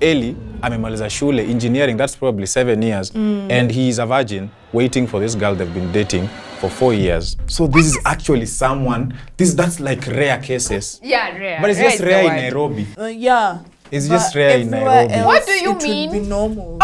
Ellie amemaliza shule engineering, that's probably 7 years, and he is a virgin waiting for this girl they've been dating for 4 years. So this is actually someone, that's like rare cases. Yeah, rare. But it's just rare in Nairobi. Yeah. It's just rare in Nairobi. What do you mean? It would be normal.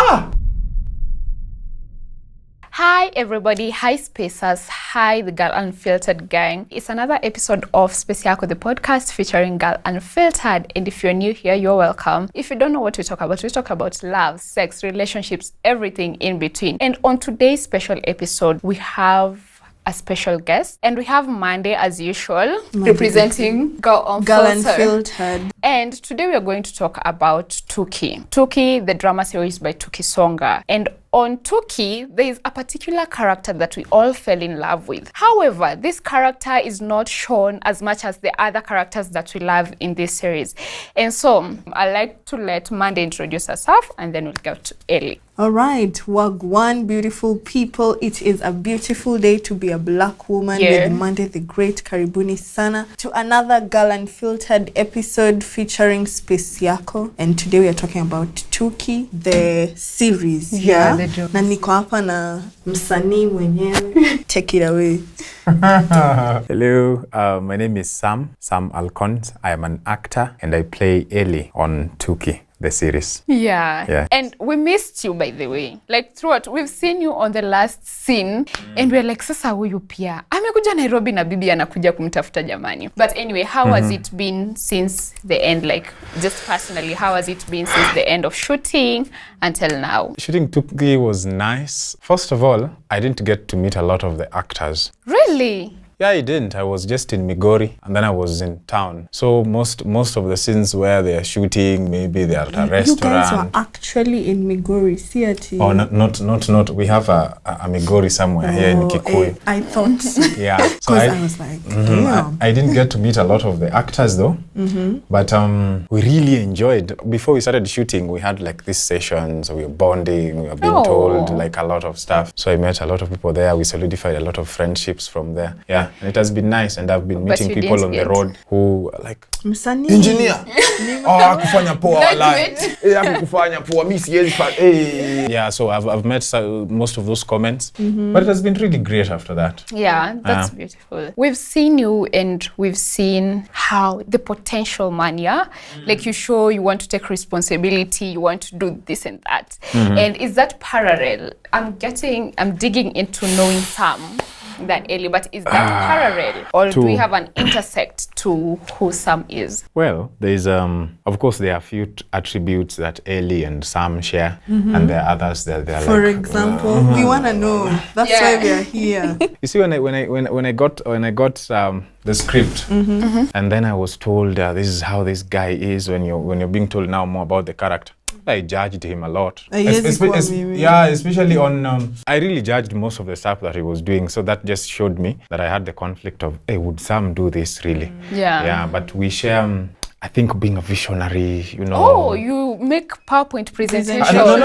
Hi everybody, hi Spacers, hi the Girl Unfiltered gang. It's another episode of Space Yako, the podcast featuring Girl Unfiltered. And if you're new here, you're welcome. If you don't know what we talk about love, sex, relationships, everything in between. And on today's special episode, we have a special guest, and we have Monday as usual, representing Girl Unfiltered. And today we are going to talk about Tuki. Tuki, the drama series by Tuki Songa. And on Tuki, there is a particular character that we all fell in love with. However, this character is not shown as much as the other characters that we love in this series. And so, I'd like to let Monday introduce herself, and then we'll go to Ellie. All right, Wagwan, beautiful people. It is a beautiful day to be a black woman with Monday the Great. Karibuni sana to another Girl Unfiltered episode featuring Space Yako. And today we are talking about Tuki, the series. Na niko hapa na msanii mwenyewe. Take it away. Hello, my name is Sam Alcons. I am an actor and I play Ellie on Tuki, the series. Yeah. And we missed you, by the way. Like throughout, we've seen you on the last scene and we're like, sasa huyu pia amekuja Nairobi na bibi anakuja kumtafuta jamani. But anyway, how has it been since the end? Like, just personally, how has it been since the end of shooting until now? Shooting Tuki was nice. First of all, I didn't get to meet a lot of the actors. Really? Yeah, I didn't. I was just in Migori and then I was in town. So most of the scenes where they are shooting, maybe they are at a restaurant. You guys were actually in Migori, CRT. Oh, not. We have a Migori somewhere here in Kikuyu. I thought so. Yeah. So I was like, damn. I didn't get to meet a lot of the actors though. But we really enjoyed. Before we started shooting, we had like these sessions, we were bonding, we were being told like a lot of stuff. So I met a lot of people there. We solidified a lot of friendships from there. Yeah. And it has been nice, and I've been meeting people on the road who like engineer. Kufanya poa like. Kufanya poa mimi siwezi. Yeah, so I've met most of those comments. But it has been really great after that. Yeah, that's beautiful. We've seen you and we've seen how the potential man, like you show you want to take responsibility, you want to do this and that. And is that parallel? I'm digging into knowing Sam than Ellie, but is that parallel or do we have an intersect to who Sam is? Well, there's of course there are a few attributes that Ellie and Sam share, and there are others that they're for example, we want to know. That's why we are here. You see, when I got the script, and then I was told this is how this guy is. When you're being told now more about the character, I judged him a lot. Especially on I really judged most of the stuff that he was doing, so that just showed me that I had the conflict of, hey, would Sam do this really? Yeah, but we share I think being a visionary, you know. Oh, you make PowerPoint presentations. No.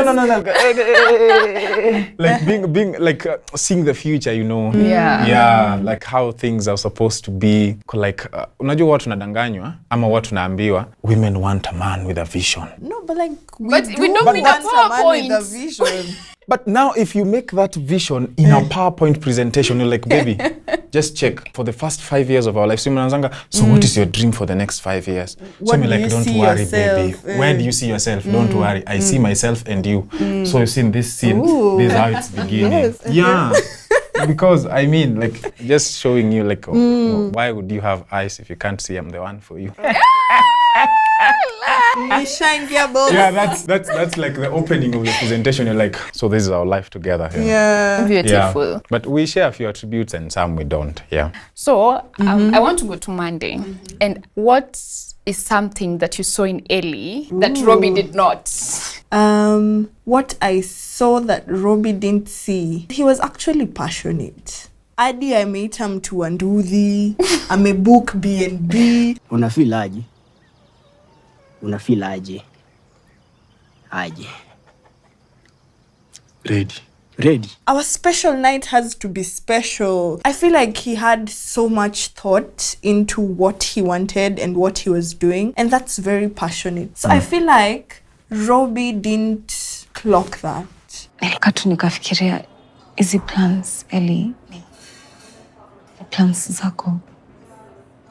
Like being like seeing the future, you know. Yeah, like how things are supposed to be. Like unajua watu tunadanganywa ama watu tunaambiwa women want a man with a vision. No, but like we don't mean a PowerPoint. With a vision. But now if you make that vision in a PowerPoint presentation, you're like, baby, just check for the first 5 years of our life. So what is your dream for the next 5 years? What so like, don't worry, yourself? Baby. Where do you see yourself? Don't worry. I see myself and you. So you see in this scene, this is how it's beginning. Yes. Yeah. Because I mean, like, just showing you, like, why would you have eyes if you can't see I'm the one for you? Yeah, that's like the opening of the presentation. You're like, so this is our life together. Yeah. Beautiful. Yeah. But we share a few attributes and some we don't. Yeah. So I want to go to Monday. And what is something that you saw in Ellie that Robbie did not? What I saw that Robbie didn't see, he was actually passionate. Adi ameita mtu wa nduthi, amebook B&B. Unafeel aje? Aje. Ready. Our special night has to be special. I feel like he had so much thought into what he wanted and what he was doing, and that's very passionate. So I feel like Robbie didn't clock that. Nilikaa tu nikafikiria hizi plans, Ellie. Plans zako,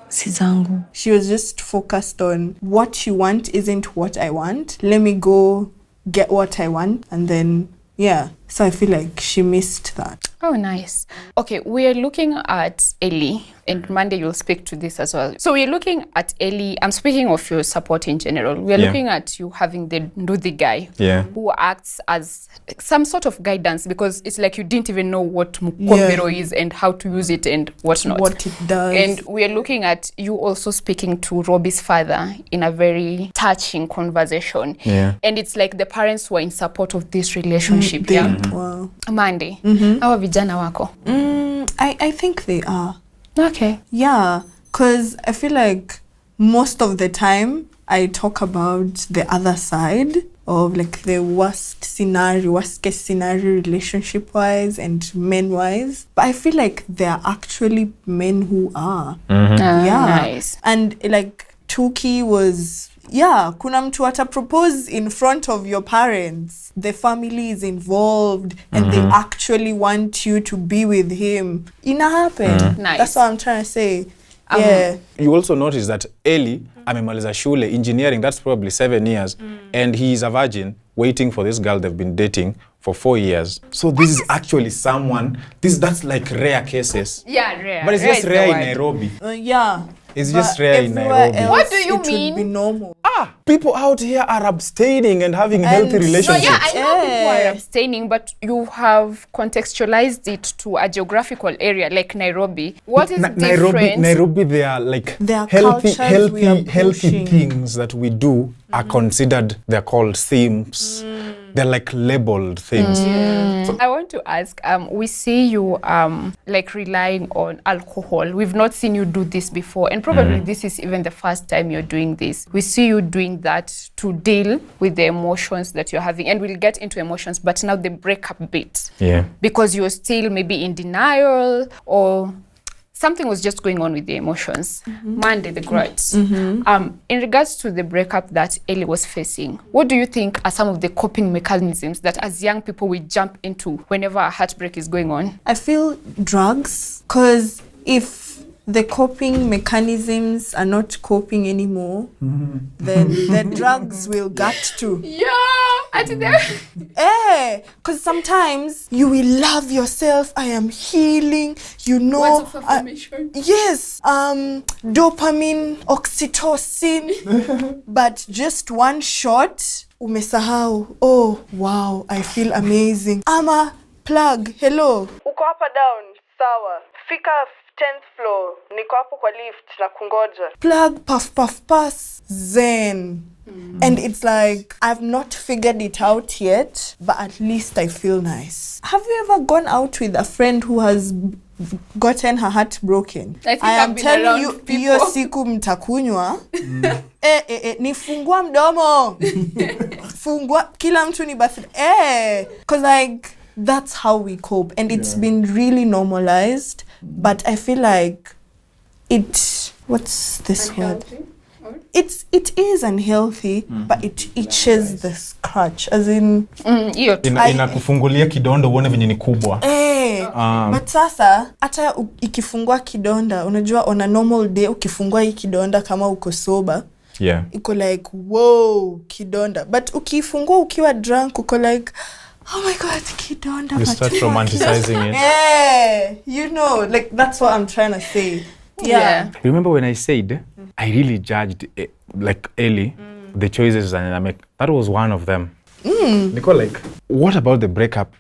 si zangu. She was just focused on what you want isn't what I want. Let me go get what I want. And then, yeah. So I feel like she missed that. Oh, nice. Okay, we are looking at Ellie, and Monday you'll speak to this as well. So we're looking at Ellie. I'm speaking of your support in general. We're looking at you having the Nduthi guy who acts as some sort of guidance, because it's like you didn't even know what Mukombero is and how to use it and whatnot. What it does. And we're looking at you also speaking to Robbie's father in a very touching conversation. Yeah. And it's like the parents who are in support of this relationship. Wow. Monday, how vijana wako? I think they are. Okay. Yeah, because I feel like most of the time I talk about the other side of like the worst case scenario relationship-wise and men-wise. But I feel like there are actually men who are. Nice. And like Tuki was... Yeah, kuna mtu propose in front of your parents. The family is involved and they actually want you to be with him. Ina happen. Nice. That's what I'm trying to say. Yeah. You also notice that Ellie, amemaliza shule, engineering, that's probably 7 years. And he is a virgin waiting for this girl they've been dating for 4 years. So this is actually someone, that's like rare cases. Yeah, rare. But it's just rare in Nairobi. Yeah. It's just rare in Nairobi. What do you mean? It would be normal. People out here are abstaining and having healthy relationships. No, yeah, I know people are abstaining, but you have contextualized it to a geographical area like Nairobi. What is different? Nairobi, they are like healthy things that we do are considered, they're called themes. They're like labeled things. So I want to ask, we see you like relying on alcohol. We've not seen you do this before, and probably this is even the first time you're doing this. We see you doing that to deal with the emotions that you're having, and we'll get into emotions, but now the breakup bit. Yeah. Because you're still maybe in denial, or something was just going on with the emotions. Monday, the grudge. In regards to the breakup that Ellie was facing, what do you think are some of the coping mechanisms that as young people we jump into whenever a heartbreak is going on? I feel drugs, because if the coping mechanisms are not coping anymore, then the drugs will get to. Yeah, because sometimes you will love yourself. I am healing, you know. Words of affirmation. Yes, dopamine, oxytocin, but just one shot, umesahau. Oh, wow, I feel amazing. Ama, plug, hello. Uko hapa down, sawa. Fika 10th floor, niko hapo kwa lift na kungoja. Plug, puff, puff, pass, zen. And it's like, I've not figured it out yet, but at least I feel nice. Have you ever gone out with a friend who has gotten her heart broken? I am telling you, hiyo siku mtakunywa. Nifungua mdomo. Fungua, kila mtu ni birthday. Because like, that's how we cope. And it's been really normalized. But I feel like what's this unhealthy word? It is unhealthy, but it itches the scratch, as in inakufungulia kidondo uone venye ni kubwa. But sasa hata ikifungua kidonda, unajua on a normal day ukifungua hii kidonda kama uko sober, iko like wow, kidonda. But ukifungua ukiwa drunk uko like, oh my God, kidonda. You start romanticizing it. You know, like that's what I'm trying to say. Remember when I said I really judged like Ellie, the choices I make? That was one of them. Because like, what about the breakup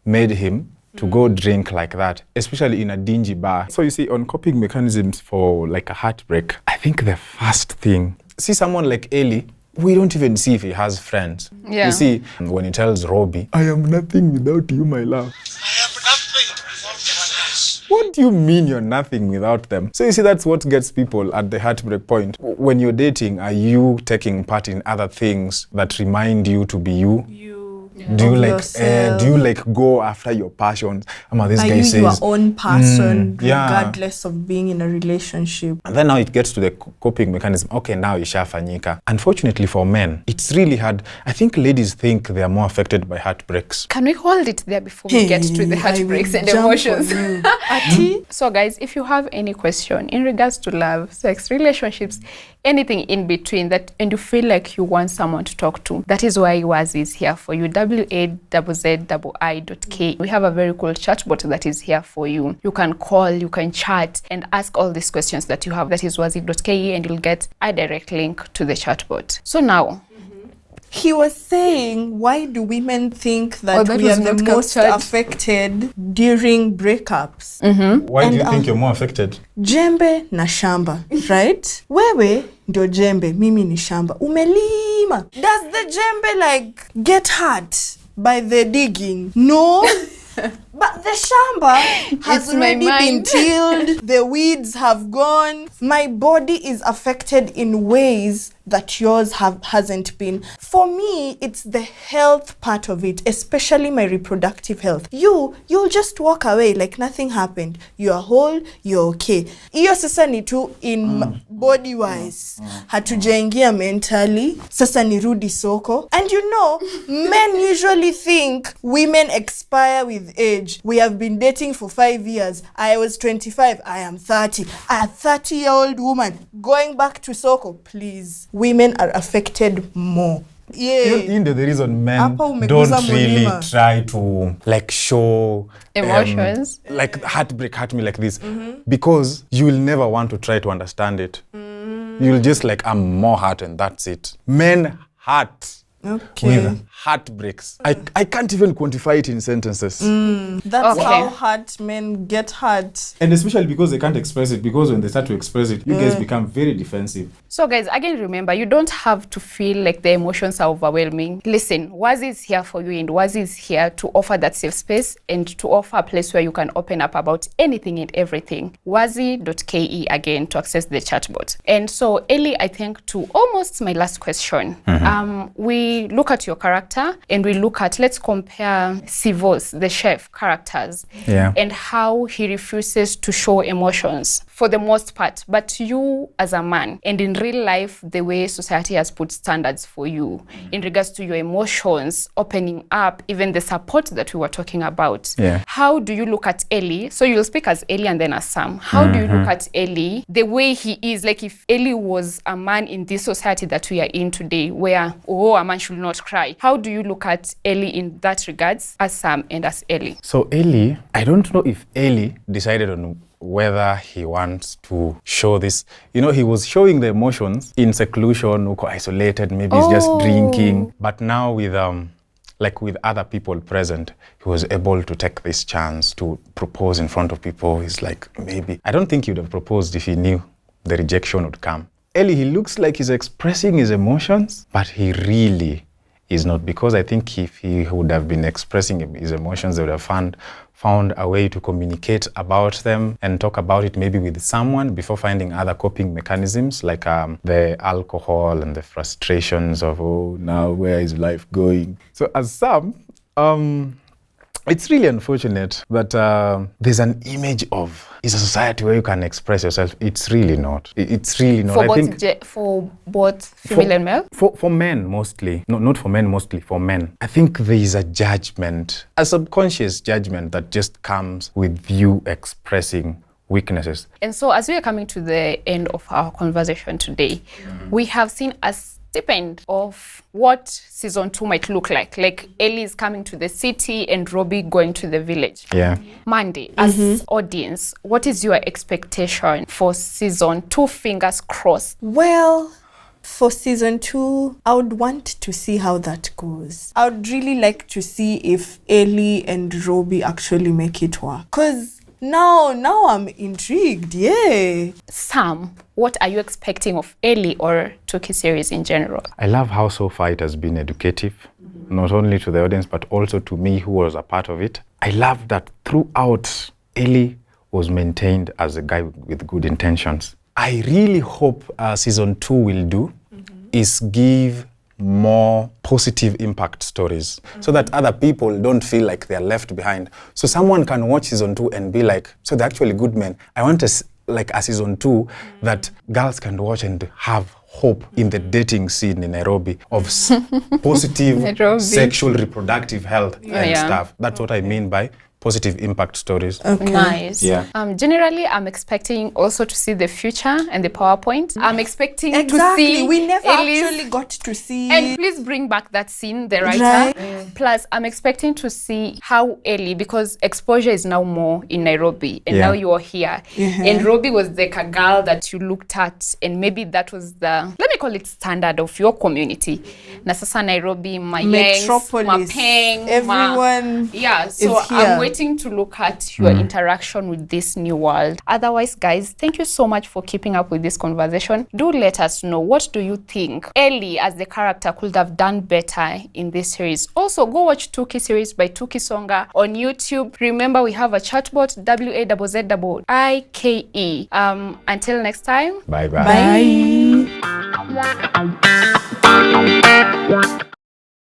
made him to go drink like that, especially in a dingy bar? So you see, on coping mechanisms for like a heartbreak, I think the first thing, see someone like Ellie, we don't even see if he has friends. You see, when he tells Robbie, I am nothing without you, my love. I am nothing without you. What do you mean you're nothing without them? So you see, that's what gets people at the heartbreak point. When you're dating, are you taking part in other things that remind you to be you? Do you Of like yourself. do you like go after your passions? This Are guy you says your own person, yeah. regardless of being in a relationship? And then now it gets to the coping mechanism. Okay, now ishafanyika. Unfortunately for men, it's really hard. I think ladies think they are more affected by heartbreaks. Can we hold it there before we get to the heartbreaks and emotions? So guys, if you have any question in regards to love, sex, relationships, anything in between that, and you feel like you want someone to talk to, that is why Wazzii is here for you. wazzii.k. We have a very cool chatbot that is here for you. You can call, you can chat, and ask all these questions that you have. That is wazzii.ke, and you'll get a direct link to the chatbot. So now, he was saying, why do women think that that we are was the not most captured. affected during breakups? Why do you And, think you're more affected? Jembe na shamba, right? Wewe ndio jembe, mimi ni shamba. Umelima. Does the jembe like get hurt by the digging? No. But the shamba has It's my already been mind. tilled. The weeds have gone. My body is affected in ways that yours hasn't been. For me, it's the health part of it, especially my reproductive health. You'll just walk away like nothing happened. You're whole, you're okay. Iyo sasa ni tu in body wise. Hatujaingia mentally. Sasa nirudi soko. And you know, men usually think women expire with age. We have been dating for 5 years. I was 25. I am 30. A 30-year-old woman going back to soko. Please. Women are affected more. Yeah. You know the reason men Hapa umeguza don't really mulima. try to like show Emotions. like heartbreak hurt me like this, because you will never want to try to understand it. You'll just like, I'm more hurt and that's it. Men hurt with heartbreaks. I can't even quantify it in sentences. That's Okay. how hurt men get hurt. And especially because they can't express it, because when they start to express it, you guys become very defensive. So guys, again, remember, you don't have to feel like the emotions are overwhelming. Listen, Wazzii is here for you, and Wazzii is here to offer that safe space and to offer a place where you can open up about anything and everything. Wazzii.ke again to access the chatbot. And so, Ellie, I think to almost my last question, we look at your character and we look at, let's compare Sivos, the chef characters, and how he refuses to show emotions for the most part. But you as a man, and in real life, the way society has put standards for you in regards to your emotions, opening up, even the support that we were talking about. How do you look at Ellie? So you'll speak as Ellie and then as Sam. How do you look at Ellie the way he is? Like if Ellie was a man in this society that we are in today, where, a man should not cry. How do you look at Ellie in that regards as Sam and as Ellie? So Ellie, I don't know if Ellie decided on whether he wants to show this. You know, he was showing the emotions in seclusion, isolated, maybe he's just drinking. But now with like with other people present, he was able to take this chance to propose in front of people. He's like, maybe, I don't think he would have proposed if he knew the rejection would come. Ellie, he looks like he's expressing his emotions, but he really is not, because I think if he would have been expressing his emotions, they would have found a way to communicate about them and talk about it maybe with someone before finding other coping mechanisms like the alcohol and the frustrations of, now where is life going? So as Sam, it's really unfortunate that there's an image of, it's a society where you can express yourself. It's really not. It's really not. For both female and male? For men mostly. No, not for men mostly, for men. I think there is a judgment, a subconscious judgment that just comes with you expressing weaknesses. And so as we are coming to the end of our conversation today, we have seen a stipend of what season 2 might look like. Like Ellie is coming to the city and Robbie going to the village. Mandy, as audience, what is your expectation for season 2? Fingers crossed. Well, for season 2, I would want to see how that goes. I would really like to see if Ellie and Robbie actually make it work. Because now I'm intrigued, Sam, what are you expecting of Ellie or Tuki series in general? I love how so far it has been educative, not only to the audience, but also to me who was a part of it. I love that throughout, Ellie was maintained as a guy with good intentions. I really hope season 2 will do is give more positive impact stories so that other people don't feel like they're left behind. So someone can watch season 2 and be like, so they're actually good men. I want a season 2 that girls can watch and have hope in the dating scene in Nairobi of positive Nairobi. sexual reproductive health and stuff. That's what I mean by positive impact stories. Okay. Nice. Yeah. Generally, I'm expecting also to see the future and the PowerPoint. I'm expecting to Exactly. see We never Ellie's- actually got to see And please bring back that scene, the writer. Right. Plus, I'm expecting to see how Ellie, because exposure is now more in Nairobi, and now you are here. And Nairobi was like a girl that you looked at, and maybe that was the, let me call it, standard of your community. Na sasa Nairobi, Metropolis. Everyone so is here. I'm waiting to look at your interaction with this new world. Otherwise, guys, thank you so much for keeping up with this conversation. Do let us know, what do you think Ellie as the character could have done better in this series? Also, go watch Tuki series by Tuki Songa on YouTube. Remember, we have a chatbot, WAZZIIKE. Until next time. Bye-bye. Bye.